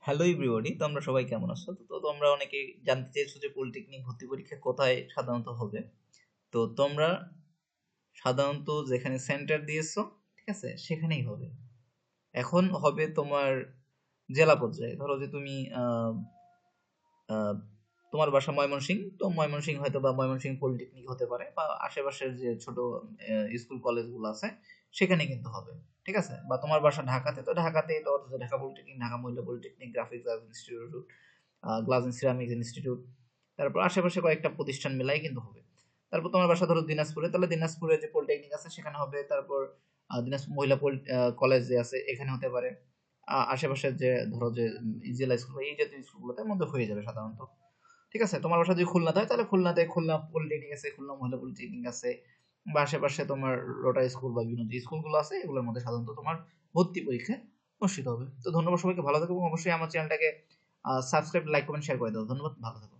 Hello everybody, তোমরা সবাই কেমন আছো? তো তোমরা অনেকে জানতে চেয়েছো যে পলিটেকনিক ভর্তি পরীক্ষা কোথায় সাধারণত হবে। তো তোমরা সাধারণত যেখানে সেন্টার দিয়েছো, ঠিক আছে, সেখানেই হবে। এখন হবে তোমার জেলা পর্যায়ে। ধরো যে তুমি আহ, তোমার বাসা ময়মনসিংহ, তো ময়মনসিংহ হয়তো বা ময়মনসিংহ পলিটেকনিক হতে পারে, বা আশেপাশের যে ছোট স্কুল কলেজগুলো আছে সেখানে কিন্তু হবে, ঠিক আছে। বা তোমার বাসা ঢাকাতে, তো ঢাকাতেই তো ঢাকা পলিটেকনিক, ঢাকা মহিলা polytechnic, graphics arts institute, glass and ceramics institute, তারপর আশেপাশে কয়েকটা প্রতিষ্ঠান মেলাই কিন্তু হবে। তারপর তোমার বাসা ধরো দিনাজপুরে, তাহলে দিনাজপুরে যে পলিটেকনিক আছে সেখানে হবে। তারপর দিনাজপুর মহিলা কলেজ যে আছে এখানে হতে পারে। আশেপাশের যে ধরো যে জেলা স্কুল, এই জাতীয় স্কুলগুলোতে মধ্যে হয়ে যাবে সাধারণত, ঠিক আছে। তোমার বাসা যদি খুলনাতে হয় তাহলে খুলনাতে খুলনা পলিটেকনিক আছে, খুলনা মহিলা পলিটেকনিক আছে, বা আশেপাশে তোমার রোটারি স্কুল বা বিভিন্ন যে স্কুলগুলো আছে এগুলোর মধ্যে সাধারণত তোমার ভর্তি পরীক্ষা অনুষ্ঠিত হবে। তো ধন্যবাদ সবাইকে, ভালো থাকো, এবং অবশ্যই আমার চ্যানেলটাকে সাবস্ক্রাইব, লাইক, কমেন্ট, শেয়ার করে দাও। ধন্যবাদ, ভালো থাকো।